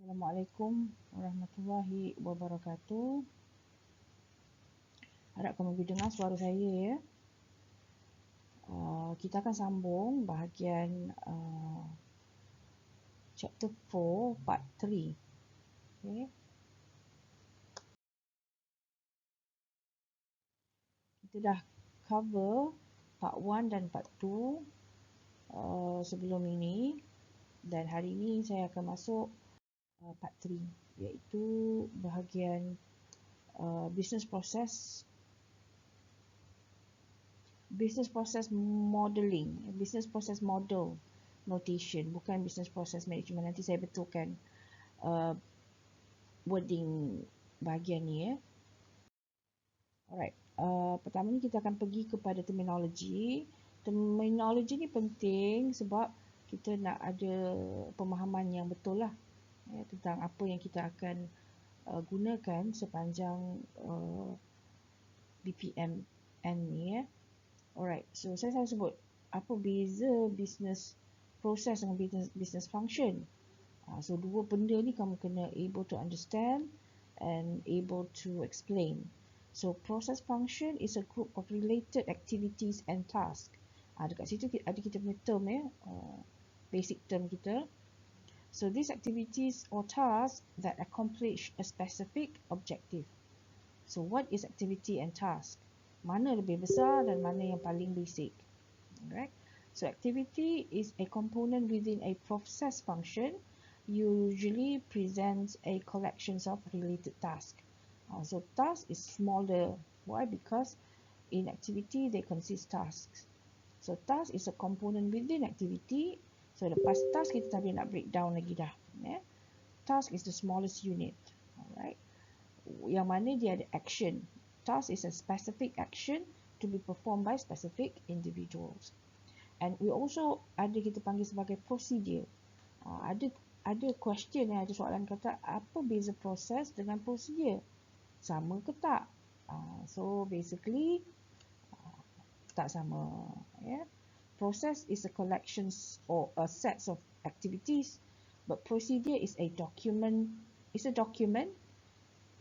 Assalamualaikum warahmatullahi wabarakatuh. Harap kamu boleh dengar suara saya ya. Kita akan sambung bahagian chapter 4 part 3. Okay. Kita dah cover part 1 dan part 2 sebelum ini, dan hari ini saya akan masuk part 3, iaitu bahagian business process modeling, business process model notation, bukan business process management. Nanti saya betulkan wording bahagian ni ya. Alright, pertama ni kita akan pergi kepada terminologi. Terminologi ni penting sebab kita nak ada pemahaman yang betul lah ya, tentang apa yang kita akan gunakan sepanjang BPM ni ya. Alright, so saya selalu sebut apa beza business process dengan business function. So dua benda ni kamu kena able to understand and able to explain. So process function is a group of related activities and tasks. Dekat situ ada kita punya term ya, basic term kita. So these activities or tasks that accomplish a specific objective. So what is activity and task? Mana lebih besar dan mana yang paling basic? Alright. So activity is a component within a process function, usually presents a collection of related tasks. So task is smaller. Why? Because in activity they consist tasks. So task is a component within activity. So lepas task kita tak boleh nak breakdown lagi dah. Yeah? Task is the smallest unit. Alright. Yang mana dia ada action. Task is a specific action to be performed by specific individuals. And we also ada kita panggil sebagai procedure. Ada question yang ada soalan kata apa beza proses dengan procedure? Sama ke tak? So basically tak sama. Yeah? Process is a collection or a set of activities, but procedure is a document. It's a document.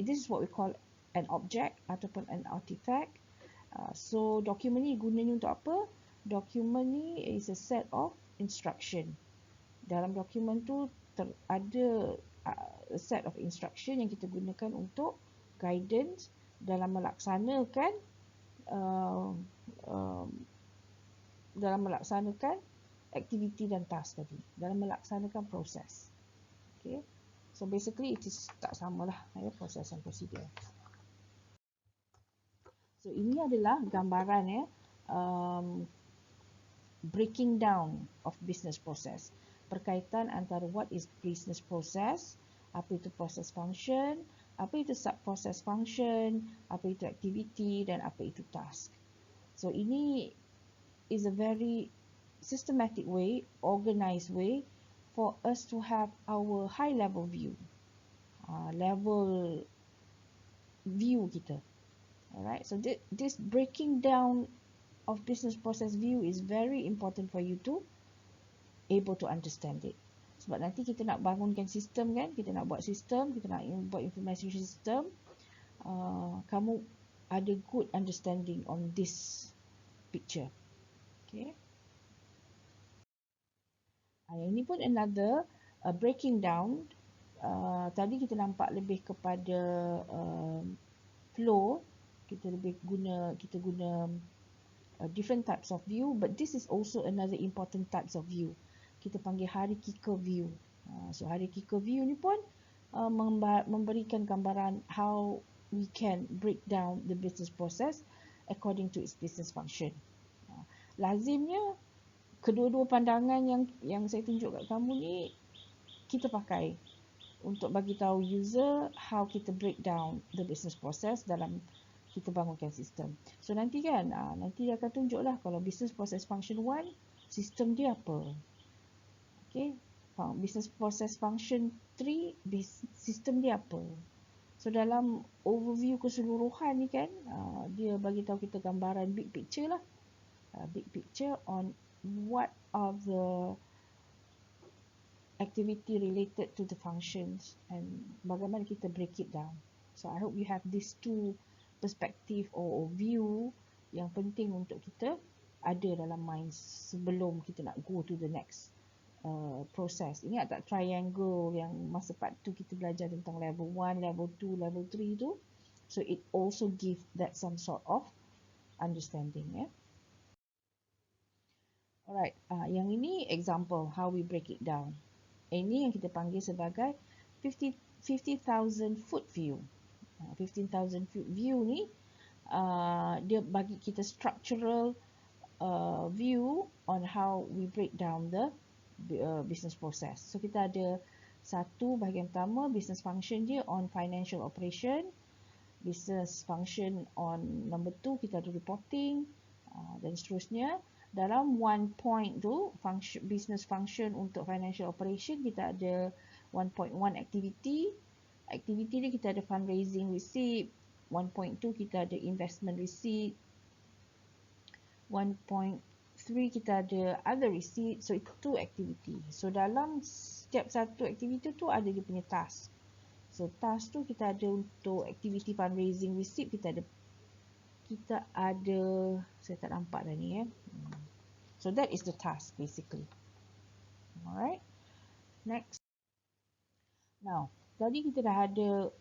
This is what we call an object ataupun an artifact. So dokumen ni gunanya untuk apa? Dokumen ni is a set of instruction. Dalam dokumen tu ada a set of instruction yang kita gunakan untuk guidance dalam melaksanakan aktiviti dan task tadi, dalam melaksanakan proses. Okay. So basically it is tak samalah ya, proses dan prosedur. So ini adalah gambaran ya, breaking down of business process. Perkaitan antara what is business process, apa itu process function, apa itu sub process function, apa itu activity dan apa itu task. So ini is a very systematic way, organized way for us to have our high level view. Level view kita. Alright, so this breaking down of business process view is very important for you to able to understand it. Sebab nanti kita nak bangunkan sistem kan, kita nak buat sistem, kita nak buat information system, kamu ada good understanding on this picture. Okay. Yang ini pun another breaking down. Tadi kita nampak lebih kepada flow. Kita guna different types of view, but this is also another important types of view. Kita panggil hierarchical view. So hierarchical view ni pun memberikan gambaran how we can break down the business process according to its business function. Lazimnya kedua-dua pandangan yang saya tunjuk kat kamu ni kita pakai untuk bagi tahu user how kita break down the business process dalam kita bangunkan sistem. So nanti kan, nanti dia akan tunjuklah kalau business process function 1, sistem dia apa. Okay, business process function 3, sistem dia apa. So dalam overview keseluruhan ni kan, dia bagi tahu kita gambaran big picture lah. Big picture on what are the activity related to the functions, and bagaimana kita break it down. So I hope you have these two perspective or view yang penting untuk kita ada dalam mind sebelum kita nak go to the next process. Ingat tak triangle yang masa part 2 kita belajar tentang level 1, level 2, level 3 tu? So it also give that some sort of understanding, ya. Alright, yang ini example how we break it down. Ini yang kita panggil sebagai 50,000 foot view. 15,000 foot view ni dia bagi kita structural view on how we break down the business process. So kita ada satu bahagian pertama, business function dia on financial operation, business function on number 2 kita ada reporting, dan seterusnya. Dalam one point tu, business function untuk financial operation, kita ada 1.1 activity. Activity ni kita ada fundraising receipt. 1.2 kita ada investment receipt. 1.3 kita ada other receipt. So itu two activity. So dalam setiap satu activity tu ada dia punya task. So task tu kita ada untuk activity fundraising receipt, kita ada saya tak nampak dah ni, ya. So that is the task basically. Alright. Next. Now, tadi kita dah ada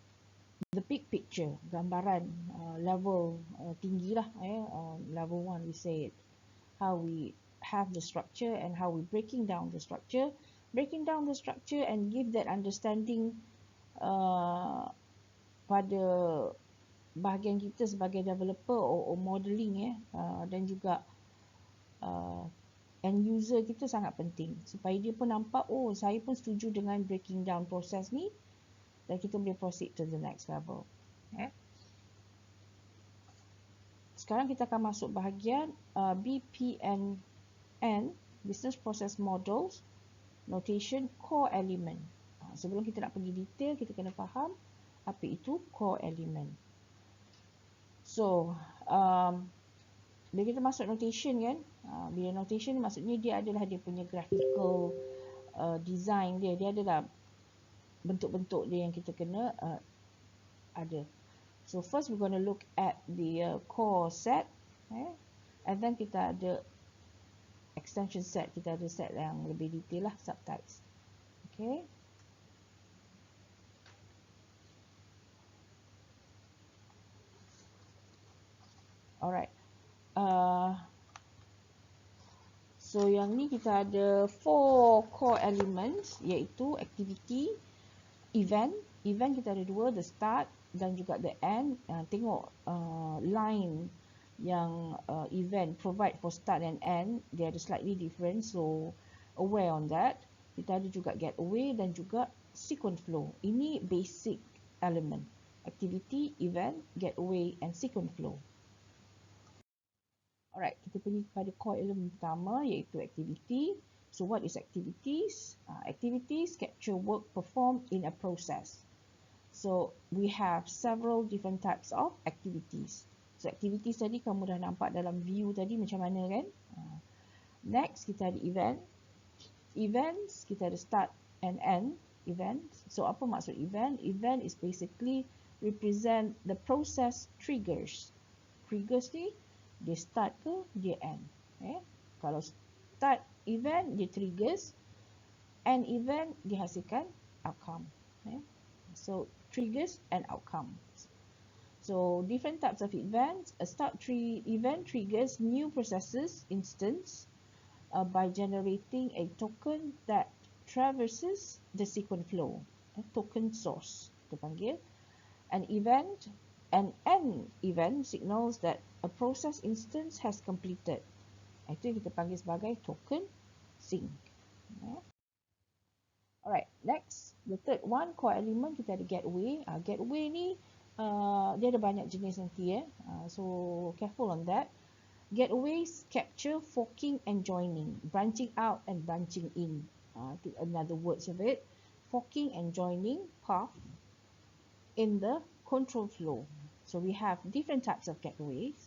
the big picture, gambaran level tinggi lah, level 1 we say it. How we have the structure and how we breaking down the structure. Breaking down the structure and give that understanding pada bahagian kita sebagai developer or modeling, dan juga end user kita sangat penting supaya dia pun nampak, oh saya pun setuju dengan breaking down proses ni, dan kita boleh proceed to the next level. Sekarang kita akan masuk bahagian BPM, Business Process Models, Notation, Core Element. Sebelum kita nak pergi detail, kita kena faham apa itu core element. So bila kita masuk notation kan, bila notation maksudnya dia adalah dia punya graphical design dia adalah bentuk-bentuk dia yang kita kena ada. So first we're going to look at the core set, and then kita ada extension set, kita ada set yang lebih detail lah, subtypes. Okay. Alright. So yang ni kita ada 4 core elements, iaitu activity, event. Event kita ada 2, the start dan juga the end. Tengok line yang event provide for start and end, dia ada slightly different, so aware on that. Kita ada juga getaway dan juga sequence flow. Ini basic element, activity, event, getaway and sequence flow. Alright, kita pergi kepada core element pertama, iaitu activity. So what is activities? Activities capture work performed in a process. So we have several different types of activities. So activities tadi kamu dah nampak dalam view tadi macam mana kan? Next kita ada event. Events kita ada start and end events. So apa maksud event? Event is basically represent the process triggers. Triggers ni dia start ke dia end. Kalau start event dia triggers, end event dihasilkan outcome. So triggers and outcomes. So different types of events. A start event triggers new processes instance by generating a token that traverses the sequence flow. Token source kita panggil. An end event signals that a process instance has completed. Itu yang kita panggil sebagai token sync. Alright, next, the third one, core element, kita ada getaway. Getaway ni dia ada banyak jenis nanti, so careful on that. Getaways capture forking and joining, branching out and branching in. Another words of it. Forking and joining path in the control flow. So we have different types of getaways.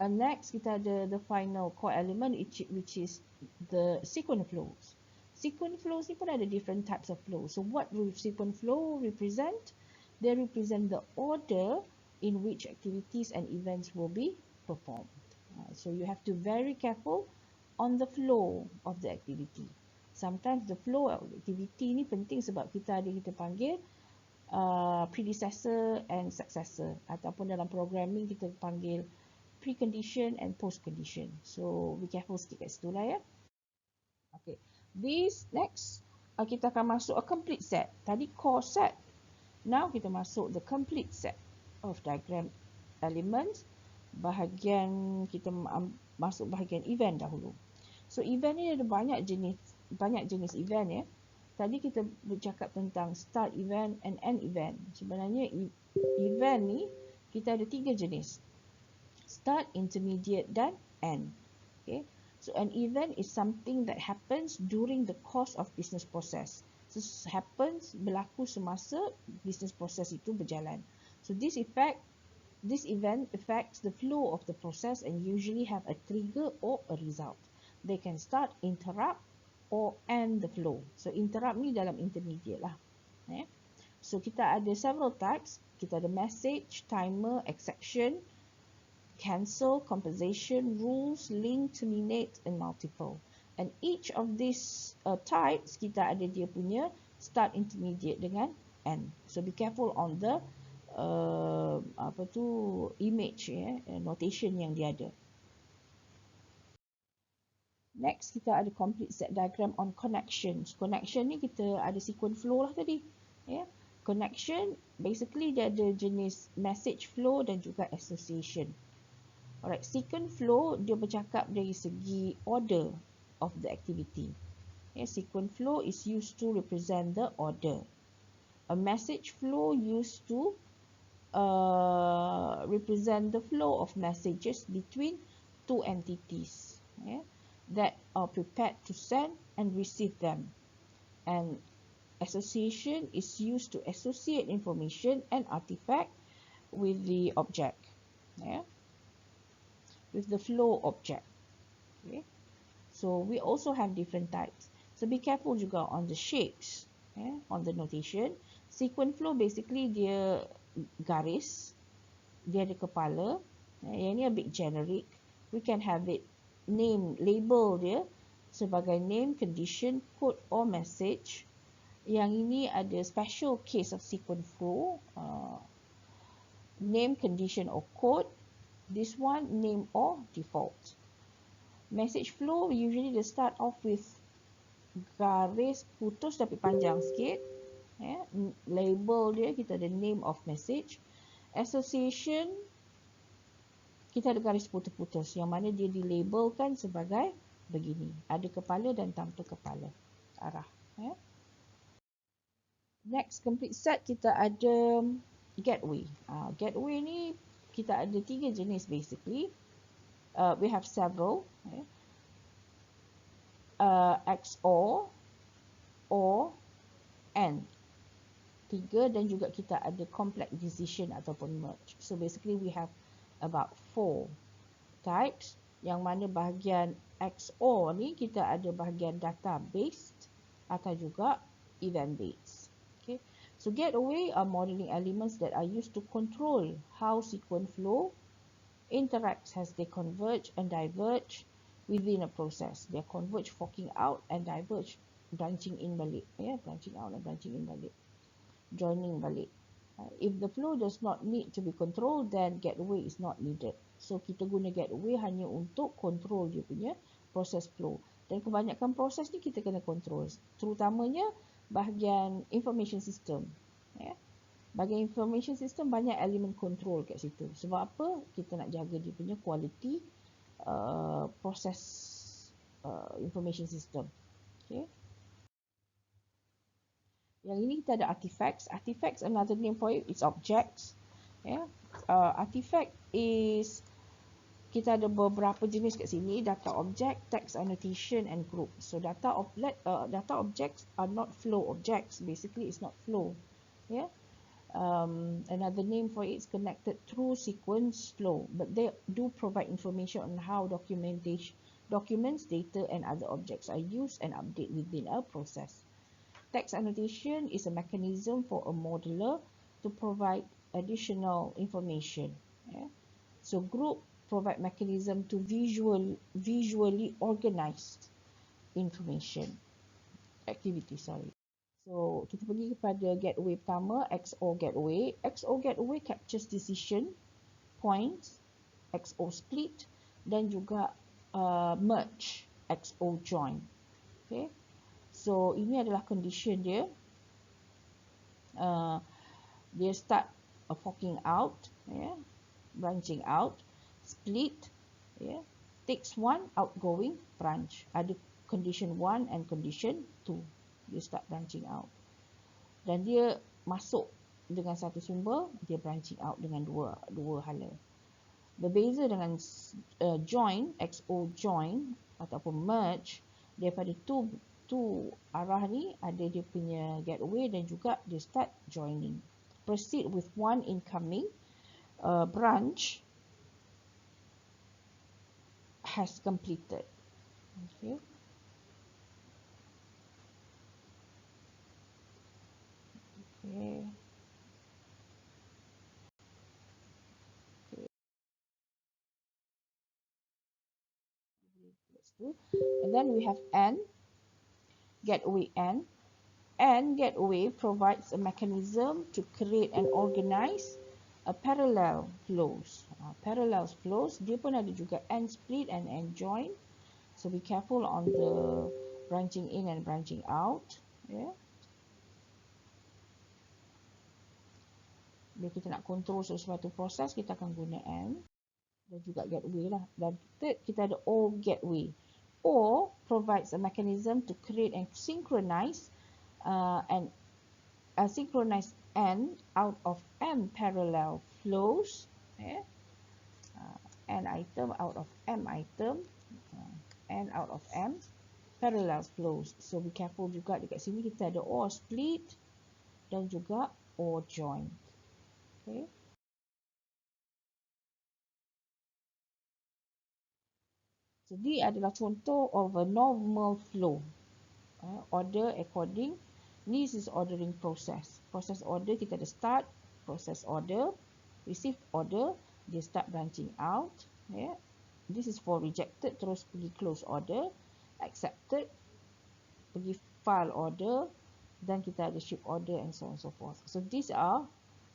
Next kita ada the final core element, which is the sequence flows. Sequence flows ni pun ada different types of flow. So what sequence flow represent? They represent the order in which activities and events will be performed. So you have to be very careful on the flow of the activity. Sometimes the flow of activity ni penting sebab kita panggil predecessor and successor, ataupun dalam programming kita panggil precondition and postcondition. So be careful sikit kat situ lah ya. Okay, this next kita akan masuk a complete set. Tadi core set. Now kita masuk the complete set of diagram elements. Kita masuk bahagian event dahulu. So event ni ada banyak jenis event ya. Tadi kita bercakap tentang start event and end event. Sebenarnya event ni kita ada 3 jenis. Start, intermediate dan end. Okay. So an event is something that happens during the course of business process. So berlaku semasa business process itu berjalan. So this event affects the flow of the process and usually have a trigger or a result. They can start, interrupt or end the flow. So interrupt ni dalam intermediate lah. So kita ada several types. Kita ada message, timer, exception, cancel, compensation, rules, link, terminate and multiple. And each of these types kita ada dia punya start, intermediate dengan end. So be careful on the image notation yang dia ada. Next kita ada complete set diagram on connections. Connection ni kita ada sequence flow lah tadi. Connection basically dia ada jenis message flow dan juga association. Alright, sequence flow dia bercakap dari segi order of the activity. Sequence flow is used to represent the order. A message flow used to represent the flow of messages between two entities that are prepared to send and receive them. And association is used to associate information and artifact with the object, with the flow object. So we also have different types. So be careful juga on the shapes, on the notation. Sequence flow basically dia garis, dia ada kepala. Yang ni a bit generic. We can have it name, label dia sebagai name, condition, code or message. Yang ini ada special case of sequence flow. Name, condition or code. This one name or default. Message flow usually they start off with garis putus tapi panjang sikit. Label dia kita ada name of message. Association kita ada garis putus-putus yang mana dia dilabelkan sebagai begini. Ada kepala dan tanpa kepala. Arah. Next complete set kita ada gateway. Gateway ni kita ada 3 jenis basically. We have several. XOR, OR, AND. 3 dan juga kita ada complex decision ataupun merge. So basically we have about 4 types, yang mana bahagian XOR ni kita ada bahagian data based atau juga event based. Okay. So gateway are modeling elements that are used to control how sequence flow interacts as they converge and diverge within a process. They converge, forking out, and diverge, branching in balik. Branching out and branching in balik. Joining balik. If the flow does not need to be controlled, then gateway is not needed. So kita guna gateway hanya untuk control dia punya proses flow. Dan kebanyakan proses ni kita kena control. Terutamanya bahagian information system. Bahagian information system banyak elemen control kat situ. Sebab apa? Kita nak jaga dia punya quality proses information system. Okay. Yang ini kita ada artifacts. Artifacts, another name for it is objects. Artifact is, kita ada beberapa jenis kat sini. Data object, text annotation and group. So data objects are not flow objects. Basically it's not flow. Another name for it is connected through sequence flow, but they do provide information on how Documents, data, and other objects are used and updated within a process. Text annotation is a mechanism for a modeler to provide additional information. Yeah? So group provide mechanism to visually organize information. Activity, sorry. So kita pergi kepada gateway pertama, XO gateway. XO gateway captures decision, points, XO split, dan juga merge, XO join. Okay. So ini adalah condition dia. Dia start forking out, yeah, branching out, split, yeah, takes one, outgoing, branch. Ada condition 1 and condition 2. Dia start branching out. Dan dia masuk dengan satu sumber, dia branching out dengan dua hala. Berbeza dengan join, XO join ataupun merge, daripada tu arah ni ada dia punya gateway dan juga dia start joining. Proceed with one incoming branch has completed. Okay. Okay. And then we have N, gateway N. N gateway provides a mechanism to create and organize a parallel flows. Parallel flows, dia pun ada juga N split and N join. So be careful on the branching in and branching out. Yeah. Bila kita nak control sesuatu proses, kita akan guna N dan juga gateway lah. Dan third, kita ada O gateway. O provides a mechanism to create and synchronize and synchronize N out of M parallel flows. Yeah. N item out of M item. N out of M parallel flows. So be careful juga dekat sini kita ada O split dan juga O join. Okay. Jadi adalah contoh of a normal flow. Order according. This is ordering process. Process order kita ada start, process order, receive order, dia start branching out. Yeah. This is for rejected, terus pergi close order, accepted, pergi file order, dan kita ada ship order and so on so forth. So these are,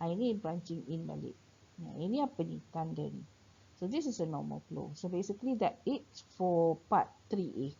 ini branching in balik. Ini apa ni? Tanda ni. So this is a normal flow. So basically that it's for part 3A.